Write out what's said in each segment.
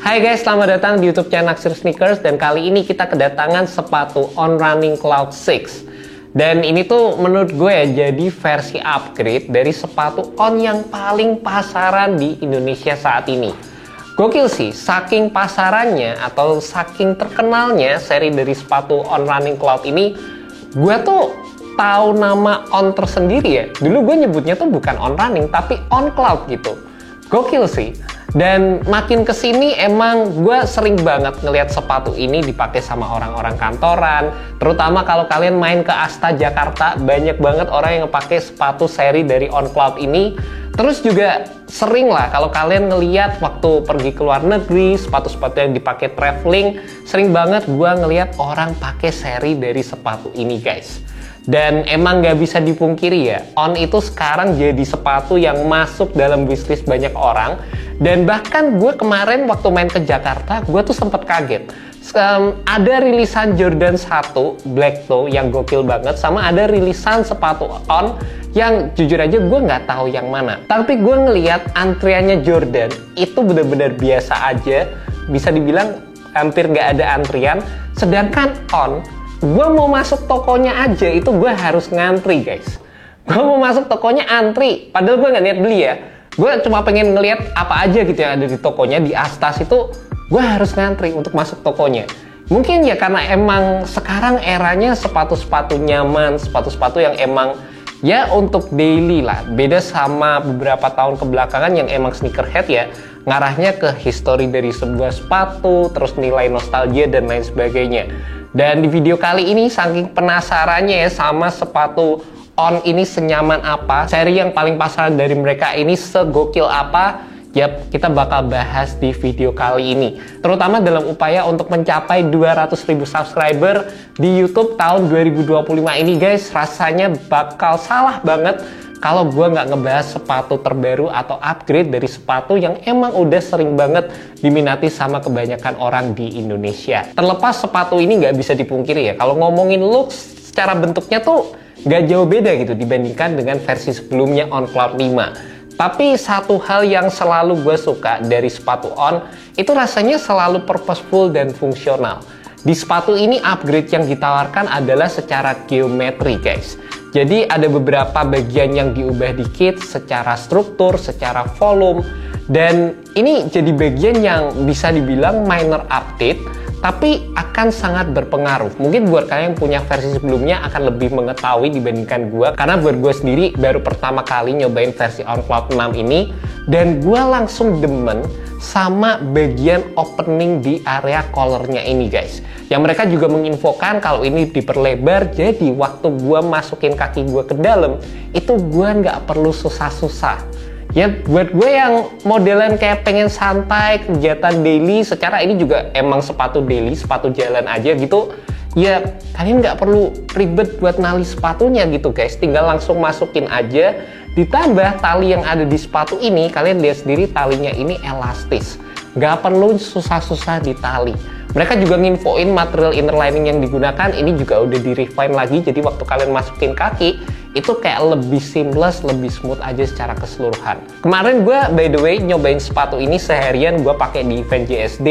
Hai guys, selamat datang di YouTube channel Naksir Sneakers. Dan kali ini kita kedatangan sepatu On Running Cloud 6. Dan ini tuh menurut gue ya jadi versi upgrade dari sepatu On yang paling pasaran di Indonesia saat ini. Gokil sih, saking pasarannya atau saking terkenalnya seri dari sepatu On Running Cloud ini, gue tuh tahu nama On tersendiri ya. Dulu gue nyebutnya tuh bukan On Running tapi On Cloud gitu. Gokil sih. Dan makin kesini emang gue sering banget ngelihat sepatu ini dipakai sama orang-orang kantoran. Terutama kalau kalian main ke Asta Jakarta, banyak banget orang yang pakai sepatu seri dari On Cloud ini. Terus juga sering lah kalau kalian ngelihat waktu pergi ke luar negeri, sepatu-sepatu yang dipakai traveling, sering banget gue ngelihat orang pakai seri dari sepatu ini guys. Dan emang gak bisa dipungkiri ya, On itu sekarang jadi sepatu yang masuk dalam bisnis banyak orang. Dan bahkan gue kemarin waktu main ke Jakarta, gue tuh sempet kaget. Ada rilisan Jordan 1 Black Toe yang gokil banget, sama ada rilisan sepatu On yang jujur aja gue nggak tahu yang mana. Tapi gue ngeliat antriannya Jordan itu bener-bener biasa aja, bisa dibilang hampir nggak ada antrian. Sedangkan On, gue mau masuk tokonya aja itu gue harus ngantri guys. Gue mau masuk tokonya antri, padahal gue nggak niat beli ya. Gue cuma pengen ngeliat apa aja gitu yang ada di tokonya. Di Astas itu gue harus ngantri untuk masuk tokonya. Mungkin ya karena emang sekarang eranya sepatu-sepatu nyaman, sepatu-sepatu yang emang ya untuk daily lah. Beda sama beberapa tahun kebelakangan yang emang sneakerhead ya ngarahnya ke history dari sebuah sepatu, terus nilai nostalgia dan lain sebagainya. Dan di video kali ini saking penasarannya ya sama sepatu On ini senyaman apa, seri yang paling pasaran dari mereka ini segokil apa, ya kita bakal bahas di video kali ini. Terutama dalam upaya untuk mencapai 200.000 subscriber di YouTube tahun 2025 ini guys, rasanya bakal salah banget kalau gue nggak ngebahas sepatu terbaru atau upgrade dari sepatu yang emang udah sering banget diminati sama kebanyakan orang di Indonesia. Terlepas sepatu ini nggak bisa dipungkiri ya, kalau ngomongin looks secara bentuknya tuh nggak jauh beda gitu dibandingkan dengan versi sebelumnya On Cloud 5. Tapi satu hal yang selalu gue suka dari sepatu On, itu rasanya selalu purposeful dan fungsional. Di sepatu ini upgrade yang ditawarkan adalah secara geometri guys. Jadi ada beberapa bagian yang diubah dikit secara struktur, secara volume. Dan ini jadi bagian yang bisa dibilang minor update, tapi akan sangat berpengaruh. Mungkin buat kalian yang punya versi sebelumnya akan lebih mengetahui dibandingkan gue. Karena buat gue sendiri baru pertama kali nyobain versi On Cloud 6 ini. Dan gue langsung demen sama bagian opening di area collarnya ini guys. Yang mereka juga menginfokan kalau ini diperlebar, jadi waktu gue masukin kaki gue ke dalam, itu gue nggak perlu susah-susah. Ya buat gue yang modelan kayak pengen santai, kegiatan daily, secara ini juga emang sepatu daily, sepatu jalan aja gitu. Ya kalian nggak perlu ribet buat nali sepatunya gitu guys, tinggal langsung masukin aja. Ditambah tali yang ada di sepatu ini, kalian lihat sendiri talinya ini elastis, nggak perlu susah-susah ditali. Mereka juga nginfoin material inner lining yang digunakan ini juga udah di refine lagi, jadi waktu kalian masukin kaki itu kayak lebih seamless, lebih smooth aja secara keseluruhan. Kemarin gue by the way nyobain sepatu ini seharian, gue pakai di event JSD,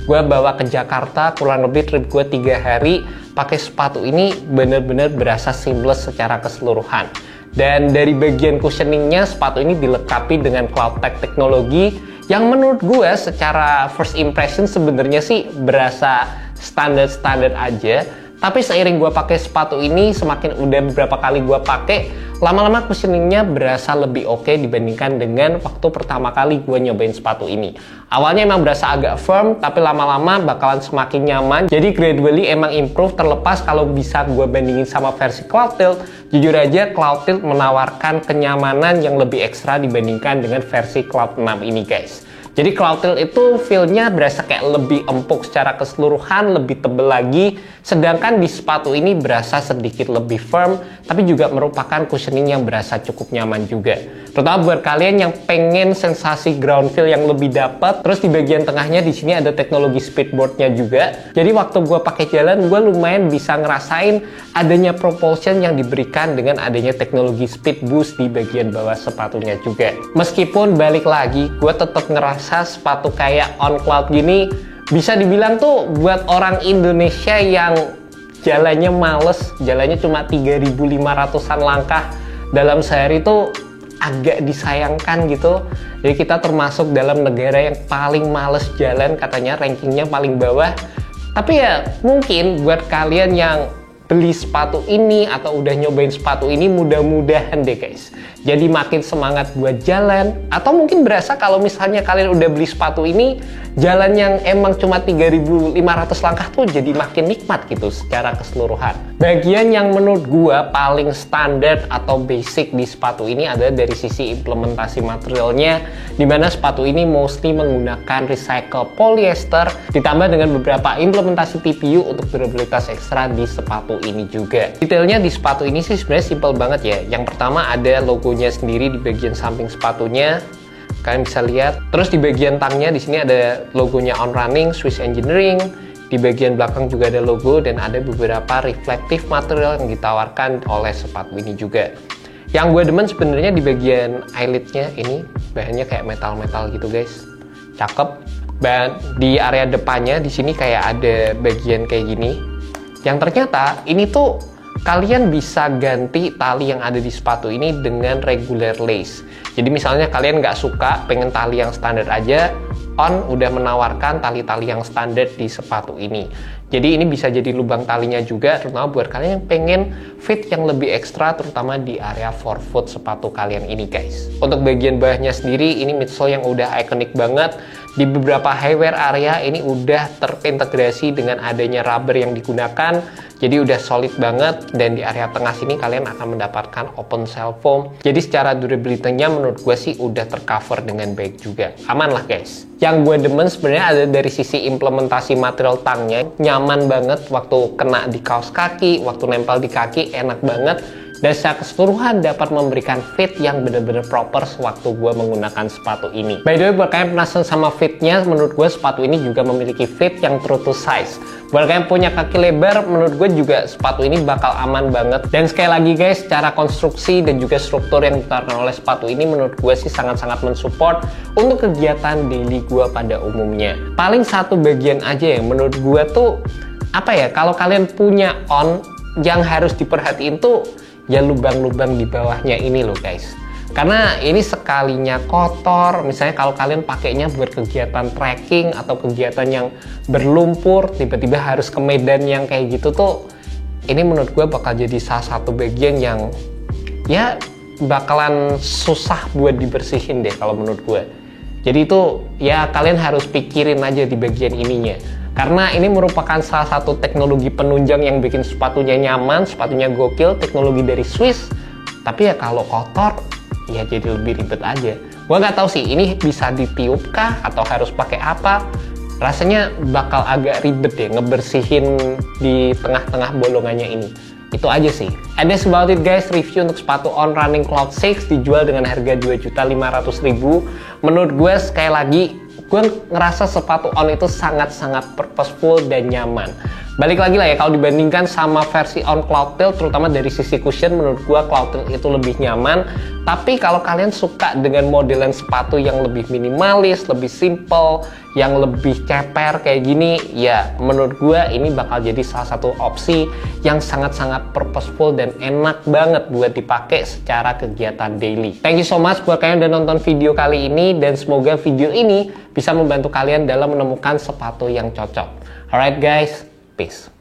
gue bawa ke Jakarta, kurang lebih trip gue 3 hari pakai sepatu ini, bener-bener berasa seamless secara keseluruhan. Dan dari bagian cushioningnya, sepatu ini dilengkapi dengan CloudTec teknologi yang menurut gue secara first impression sebenarnya sih berasa standar-standar aja. Tapi seiring gue pakai sepatu ini, semakin udah beberapa kali gue pakai, lama-lama cushioningnya berasa lebih oke dibandingkan dengan waktu pertama kali gue nyobain sepatu ini. Awalnya emang berasa agak firm, tapi lama-lama bakalan semakin nyaman. Jadi gradually emang improve, terlepas kalau bisa gue bandingin sama versi Cloudtilt. Jujur aja Cloudtilt menawarkan kenyamanan yang lebih ekstra dibandingkan dengan versi Cloud 6 ini guys. Jadi Cloudtilt itu feel-nya berasa kayak lebih empuk secara keseluruhan, lebih tebel lagi. Sedangkan di sepatu ini berasa sedikit lebih firm, tapi juga merupakan cushioning yang berasa cukup nyaman juga. Terutama buat kalian yang pengen sensasi ground feel yang lebih dapat. Terus di bagian tengahnya di sini ada teknologi speedboardnya juga. Jadi waktu gue pakai jalan, gue lumayan bisa ngerasain adanya propulsion yang diberikan dengan adanya teknologi speed boost di bagian bawah sepatunya juga. Meskipun balik lagi, gue tetap ngerasa sepatu kayak On Cloud gini bisa dibilang tuh buat orang Indonesia yang jalannya males, jalannya cuma 3.500-an langkah dalam sehari tuh agak disayangkan gitu. Jadi kita termasuk dalam negara yang paling males jalan, katanya rankingnya paling bawah. Tapi ya mungkin buat kalian yang beli sepatu ini atau udah nyobain sepatu ini, mudah-mudahan deh guys jadi makin semangat buat jalan. Atau mungkin berasa kalau misalnya kalian udah beli sepatu ini, jalan yang emang cuma 3.500 langkah tuh jadi makin nikmat gitu secara keseluruhan. Bagian yang menurut gua paling standar atau basic di sepatu ini adalah dari sisi implementasi materialnya, dimana sepatu ini mostly menggunakan recycle polyester ditambah dengan beberapa implementasi TPU untuk durabilitas ekstra di sepatu ini juga. Detailnya di sepatu ini sih sebenarnya simple banget ya. Yang pertama ada logonya sendiri di bagian samping sepatunya, kalian bisa lihat. Terus di bagian tangnya di sini ada logonya On Running, Swiss Engineering. Di bagian belakang juga ada logo dan ada beberapa reflektif material yang ditawarkan oleh sepatu ini juga. Yang gue demen sebenarnya di bagian eyelidnya ini bahannya kayak metal-metal gitu guys, cakep. Dan di area depannya di sini kayak ada bagian kayak gini. Yang ternyata ini tuh kalian bisa ganti tali yang ada di sepatu ini dengan regular lace. Jadi misalnya kalian nggak suka, pengen tali yang standar aja, On udah menawarkan tali-tali yang standar di sepatu ini. Jadi ini bisa jadi lubang talinya juga, terutama buat kalian yang pengen fit yang lebih ekstra, terutama di area forefoot sepatu kalian ini guys. Untuk bagian bawahnya sendiri, ini midsole yang udah ikonik banget. Di beberapa highwear area ini udah terintegrasi dengan adanya rubber yang digunakan, jadi udah solid banget. Dan di area tengah sini kalian akan mendapatkan open cell foam. Jadi secara durability-nya menurut gue sih udah tercover dengan baik juga. Aman lah guys. Yang gue demen sebenarnya ada dari sisi implementasi material tangnya, nyaman banget waktu kena di kaos kaki, waktu nempel di kaki enak banget. Dan secara keseluruhan dapat memberikan fit yang benar-benar proper sewaktu gue menggunakan sepatu ini. By the way, buat kalian penasaran sama fitnya, menurut gue sepatu ini juga memiliki fit yang true to size. Buat kalian punya kaki lebar, menurut gue juga sepatu ini bakal aman banget. Dan sekali lagi guys, secara konstruksi dan juga struktur yang ditawarkan oleh sepatu ini menurut gue sih sangat-sangat mensupport untuk kegiatan daily gue pada umumnya. Paling satu bagian aja yang menurut gue tuh, apa ya, kalau kalian punya On, yang harus diperhatiin tuh ya lubang-lubang di bawahnya ini loh guys. Karena ini sekalinya kotor, misalnya kalau kalian pakainya buat kegiatan trekking atau kegiatan yang berlumpur, tiba-tiba harus ke medan yang kayak gitu tuh, ini menurut gue bakal jadi salah satu bagian yang ya bakalan susah buat dibersihin deh kalau menurut gue. Jadi itu ya kalian harus pikirin aja di bagian ininya. Karena ini merupakan salah satu teknologi penunjang yang bikin sepatunya nyaman, sepatunya gokil, teknologi dari Swiss. Tapi ya kalau kotor, ya jadi lebih ribet aja. Gua nggak tahu sih, ini bisa ditiup kah atau harus pakai apa? Rasanya bakal agak ribet ya ngebersihin di tengah-tengah bolongannya ini. Itu aja sih. And that's about it guys, review untuk sepatu On Running Cloud 6 dijual dengan harga 2.500.000. Menurut gue sekali lagi, gue ngerasa sepatu On itu sangat-sangat purposeful dan nyaman. Balik lagi lah ya, kalau dibandingkan sama versi On Cloudtilt, terutama dari sisi cushion, menurut gue Cloudtilt itu lebih nyaman. Tapi kalau kalian suka dengan modelan sepatu yang lebih minimalis, lebih simple, yang lebih ceper kayak gini, ya menurut gue ini bakal jadi salah satu opsi yang sangat-sangat purposeful dan enak banget buat dipakai secara kegiatan daily. Thank you so much buat kalian udah nonton video kali ini, dan semoga video ini bisa membantu kalian dalam menemukan sepatu yang cocok. Alright guys, peace.